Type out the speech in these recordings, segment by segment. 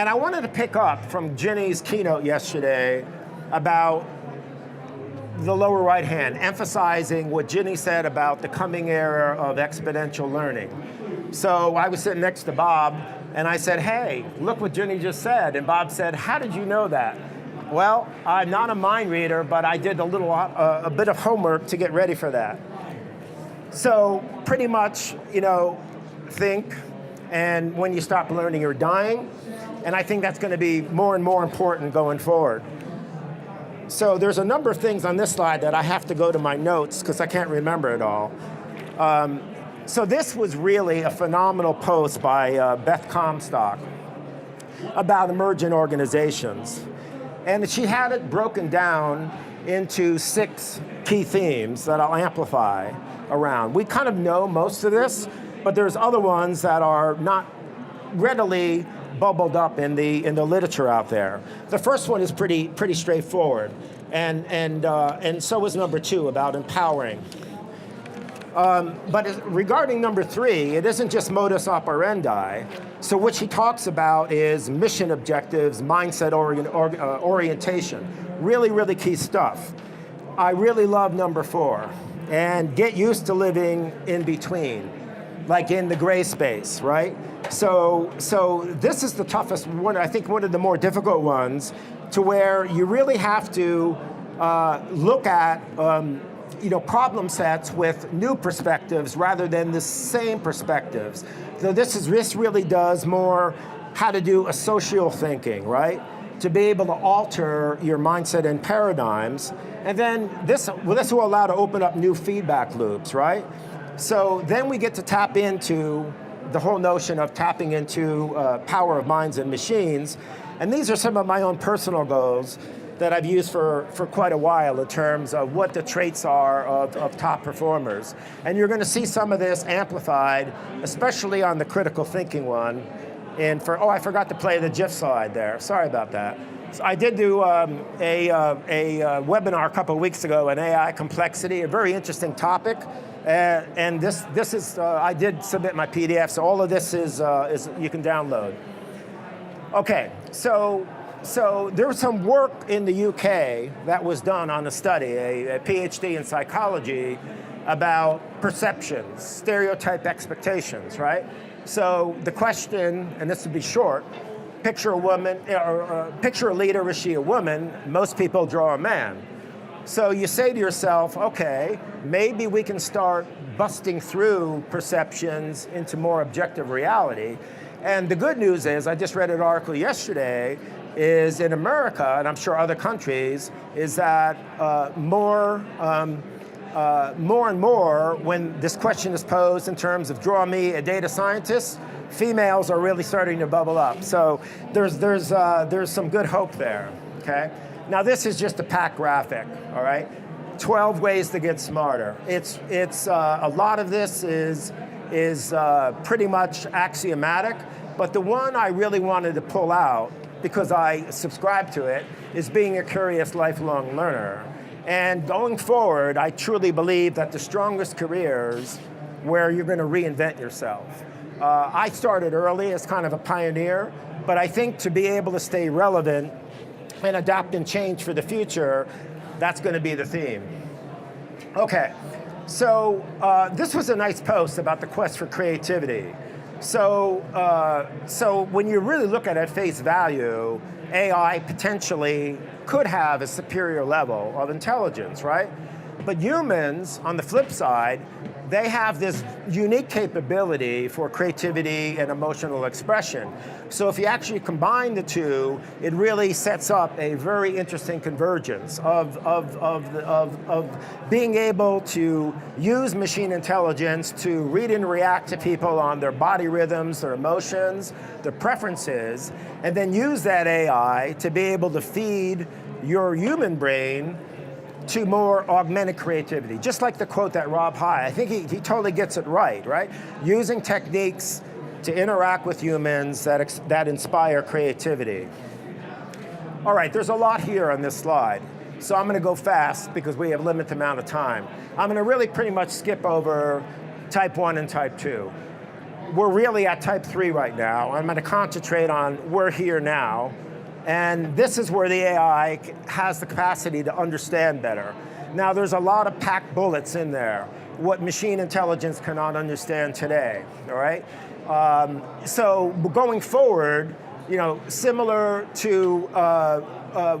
And I wanted to pick up from Ginny's keynote yesterday about the lower right hand, emphasizing what Ginny said about the coming era of exponential learning. So I was sitting next to Bob, and I said, hey, look what Ginny just said. And Bob said, how did you know that? Well, I'm not a mind reader, but I did a bit of homework to get ready for that. So pretty much, think, and when you stop learning, you're dying. And I think that's going to be more and more important going forward. So there's a number of things on this slide that I have to go to my notes because I can't remember it all. So this was really a phenomenal post by Beth Comstock about emergent organizations. And she had it broken down into 6 key themes that I'll amplify around. We kind of know most of this, but there's other ones that are not readily bubbled up in the literature out there. The first one is pretty straightforward, and so is number 2 about empowering. But regarding number 3, it isn't just modus operandi. So what she talks about is mission objectives, mindset orientation. Really key stuff. I really love number 4, and get used to living in between, like in the gray space, right? So this is the toughest one, I think one of the more difficult ones, to where you really have to look at problem sets with new perspectives rather than the same perspectives. So this really does more how to do a social thinking, right? To be able to alter your mindset and paradigms. And then this will allow to open up new feedback loops, right? So then we get to tap into the whole notion of tapping into power of minds and machines. And these are some of my own personal goals that I've used for quite a while in terms of what the traits are of top performers. And you're going to see some of this amplified, especially on the critical thinking one. And I forgot to play the GIF slide there. Sorry about that. So I did do a webinar a couple of weeks ago on AI complexity, a very interesting topic. And this is, I did submit my PDF, so all of this is you can download. Okay, so there was some work in the UK that was done on a study, a PhD in psychology, about perceptions, stereotype expectations, right? So the question, and this would be short, picture a woman, or picture a leader, is she a woman? Most people draw a man. So you say to yourself, okay, maybe we can start busting through perceptions into more objective reality. And the good news is, I just read an article yesterday, is in America, and I'm sure other countries, is that more and more, when this question is posed in terms of draw me a data scientist, females are really starting to bubble up. So there's some good hope there, okay? Now this is just a pack graphic, all right? 12 ways to get smarter. It's a lot of this is pretty much axiomatic, but the one I really wanted to pull out, because I subscribe to it, is being a curious lifelong learner. And going forward, I truly believe that the strongest careers where you're going to reinvent yourself. I started early as kind of a pioneer, but I think to be able to stay relevant and adapt and change for the future, that's going to be the theme. Okay, so this was a nice post about the quest for creativity. So when you really look at it at face value, AI potentially could have a superior level of intelligence, right? But humans, on the flip side, they have this unique capability for creativity and emotional expression. So if you actually combine the two, it really sets up a very interesting convergence of being able to use machine intelligence to read and react to people on their body rhythms, their emotions, their preferences, and then use that AI to be able to feed your human brain to more augmented creativity. Just like the quote that Rob High, I think he totally gets it right? Using techniques to interact with humans that inspire creativity. All right, there's a lot here on this slide. So I'm gonna go fast because we have a limited amount of time. I'm gonna really pretty much skip over type 1 and type 2. we're really at type 3 right now. I'm going to concentrate on we're here now. And this is where the AI has the capacity to understand better. Now, there's a lot of packed bullets in there, what machine intelligence cannot understand today, all right? So going forward, similar to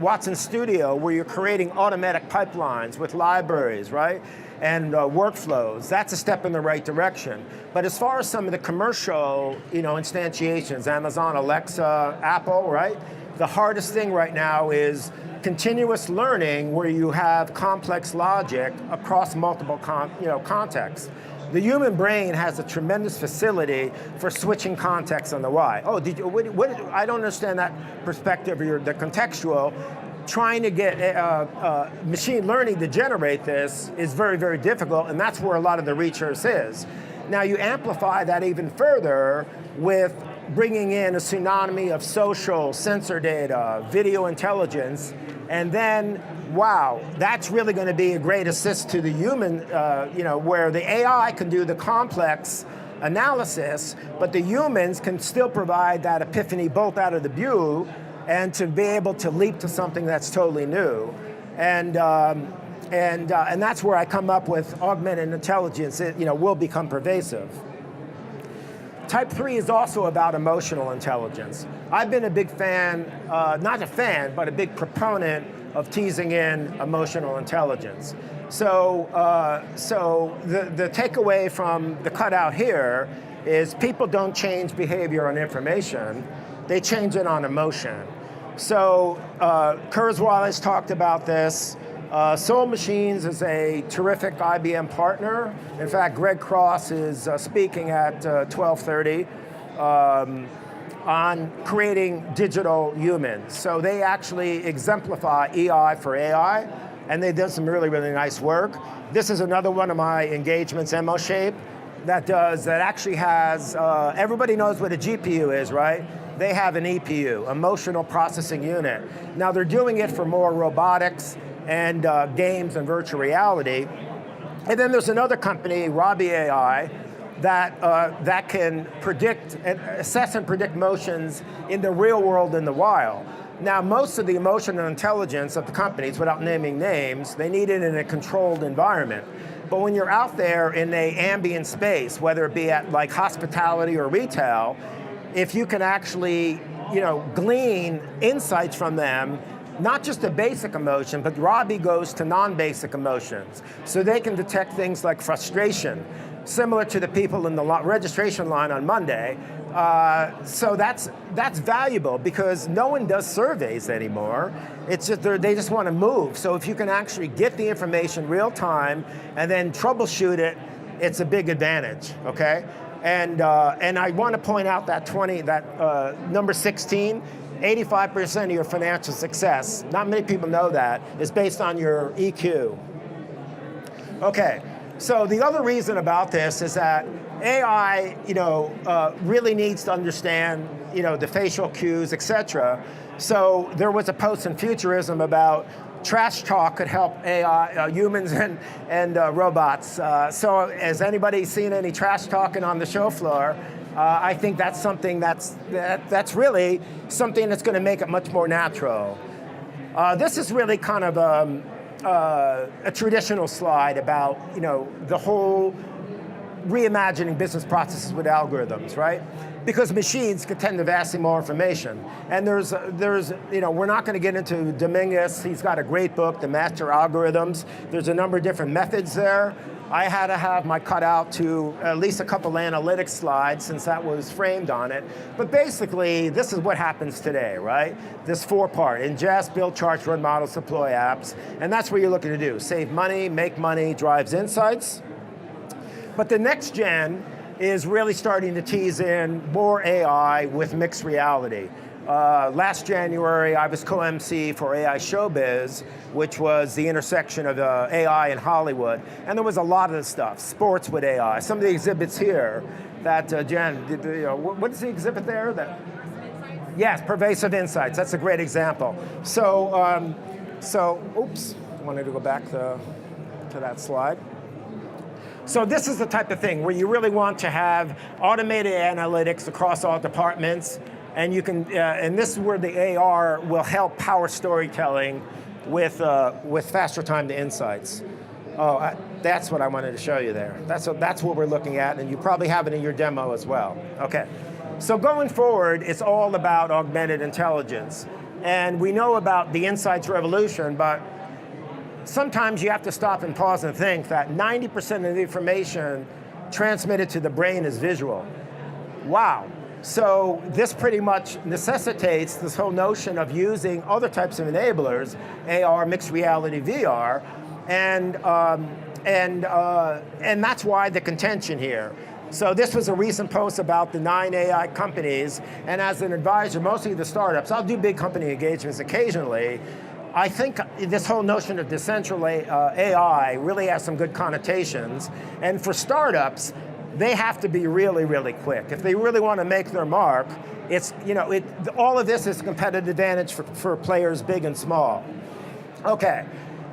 Watson Studio, where you're creating automatic pipelines with libraries, right? And workflows, that's a step in the right direction. But as far as some of the commercial, instantiations, Amazon, Alexa, Apple, right? The hardest thing right now is continuous learning, where you have complex logic across multiple contexts. The human brain has a tremendous facility for switching context on the why. Oh, I don't understand that perspective, or the contextual. Trying to get machine learning to generate this is very, very difficult, and that's where a lot of the research is. Now, you amplify that even further with bringing in a tsunami of social, sensor data, video intelligence, and then, wow, that's really going to be a great assist to the human, where the AI can do the complex analysis, but the humans can still provide that epiphany bolt out of the blue, and to be able to leap to something that's totally new. And that's where I come up with augmented intelligence. It will become pervasive. Type 3 is also about emotional intelligence. I've been a big fan, not a fan, but a big proponent of teasing in emotional intelligence. So, the takeaway from the cutout here is people don't change behavior on information, they change it on emotion. So, Kurzweil talked about this. Soul Machines is a terrific IBM partner. In fact, Greg Cross is speaking at 12:30 on creating digital humans. So they actually exemplify EI for AI, and they did some really, really nice work. This is another one of my engagements, EmoShape, that actually has, everybody knows what a GPU is, right? They have an EPU, Emotional Processing Unit. Now they're doing it for more robotics and games and virtual reality. And then there's another company, Robbie AI, that can predict and assess and predict motions in the real world in the wild. Now, most of the emotional intelligence of the companies, without naming names, they need it in a controlled environment. But when you're out there in an ambient space, whether it be at like hospitality or retail, if you can actually, glean insights from them, not just a basic emotion, but Robbie goes to non-basic emotions. So they can detect things like frustration, similar to the people in the registration line on Monday. So that's valuable, because no one does surveys anymore. It's just they just want to move. So if you can actually get the information real time and then troubleshoot it, it's a big advantage, okay? And I want to point out that number 16, 85% of your financial success, not many people know that, is based on your EQ. Okay, so the other reason about this is that AI, really needs to understand, the facial cues, et cetera. So there was a post in Futurism about trash talk could help AI, humans and robots. So has anybody seen any trash talking on the show floor? I think that's something that's really something that's going to make it much more natural. This is really kind of a traditional slide about the whole reimagining business processes with algorithms, right? Because machines can tend to vastly more information. And there's we're not going to get into Dominguez. He's got a great book, The Master Algorithms. There's a number of different methods there. I had to have my cutout to at least a couple analytics slides, since that was framed on it. But basically, this is what happens today, right? This 4-part: ingest, build charts, run models, deploy apps. And that's what you're looking to do. Save money, make money, drives insights. But the next gen is really starting to tease in more AI with mixed reality. Last January, I was co-MC for AI Showbiz, which was the intersection of AI and Hollywood. And there was a lot of the stuff, sports with AI. Some of the exhibits here that, Jen, what is the exhibit there? Yes, pervasive insights. That's a great example. So, oops, I wanted to go back to that slide. So this is the type of thing where you really want to have automated analytics across all departments, and you can, and this is where the AR will help power storytelling with faster time to insights. Oh, that's what I wanted to show you there. That's what we're looking at, and you probably have it in your demo as well. Okay, so going forward, it's all about augmented intelligence. And we know about the insights revolution, but sometimes you have to stop and pause and think that 90% of the information transmitted to the brain is visual. Wow. So this pretty much necessitates this whole notion of using other types of enablers, AR, mixed reality, VR, and that's why the contention here. So this was a recent post about the 9 AI companies, and as an advisor, mostly the startups, I'll do big company engagements occasionally. I think this whole notion of decentralized AI really has some good connotations, and for startups, they have to be really, really quick. If they really want to make their mark, it's, all of this is a competitive advantage for players big and small. Okay.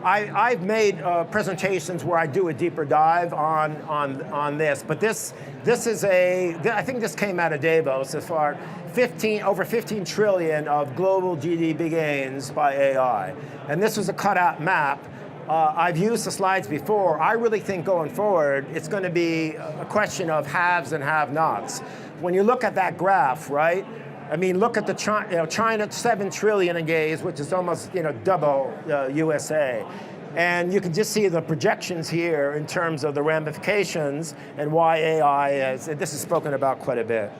I've made presentations where I do a deeper dive on this, but this is I think this came out of Davos as far over 15 trillion of global GDP gains by AI. And this was a cutout map. I've used the slides before. I really think going forward, it's going to be a question of haves and have-nots. When you look at that graph, right? I mean, look at the China 7 trillion in gains, which is almost double USA. And you can just see the projections here in terms of the ramifications and why AI is, this is spoken about quite a bit.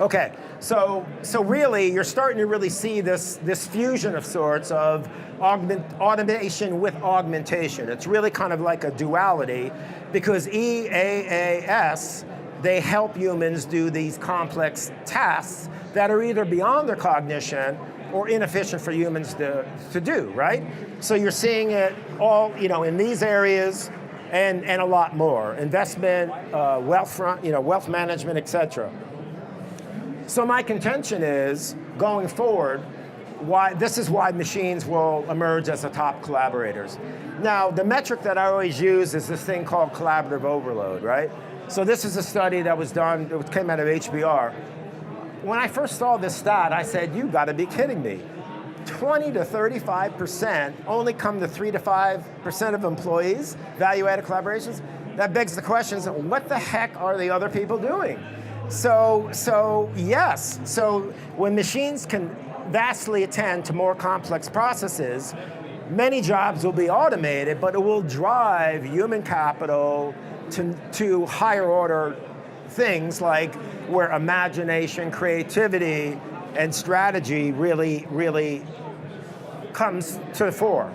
Okay, so really, you're starting to really see this fusion of sorts of automation with augmentation. It's really kind of like a duality, because EAAS, they help humans do these complex tasks that are either beyond their cognition or inefficient for humans to do, right? So you're seeing it all, in these areas and a lot more. Investment, wealth management, et So my contention is, going forward, this is why machines will emerge as the top collaborators. Now, the metric that I always use is this thing called collaborative overload, right? So this is a study that was done, it came out of HBR. When I first saw this stat, I said, you gotta be kidding me. 20 to 35% only come to 3 to 5% of employees, value-added collaborations. That begs the question, what the heck are the other people doing? So yes, so when machines can vastly attend to more complex processes, many jobs will be automated, but it will drive human capital to higher order things like where imagination, creativity, and strategy really, really comes to the fore.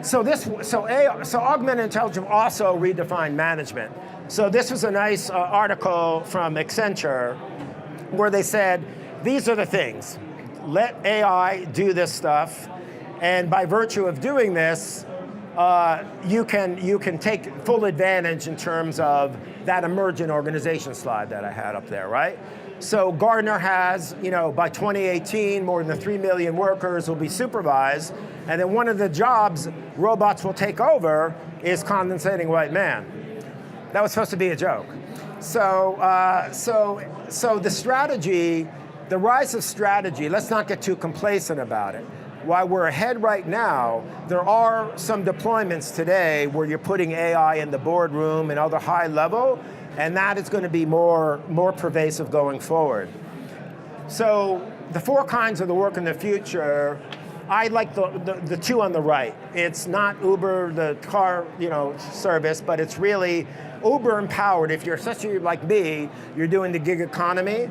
So augmented intelligence also redefined management. So this was a nice article from Accenture where they said, these are the things. Let AI do this stuff, and by virtue of doing this, you can take full advantage in terms of that emergent organization slide that I had up there, right? So Gartner has, by 2018, more than 3 million workers will be supervised, and then one of the jobs robots will take over is condensating white man. That was supposed to be a joke. So the strategy, the rise of strategy, let's not get too complacent about it. While we're ahead right now, there are some deployments today where you're putting AI in the boardroom and other high level, and that is going to be more pervasive going forward. So the 4 kinds of the work in the future, I like the 2 on the right. It's not Uber, the car service, but it's really Uber empowered. If you're like me, you're doing the gig economy.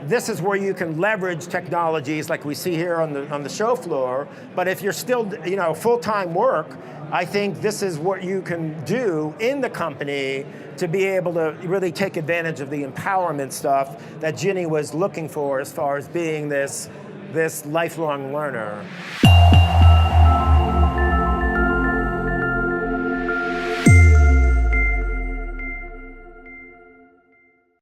This is where you can leverage technologies like we see here on the show floor. But if you're still, full-time work, I think this is what you can do in the company to be able to really take advantage of the empowerment stuff that Ginny was looking for as far as being this lifelong learner.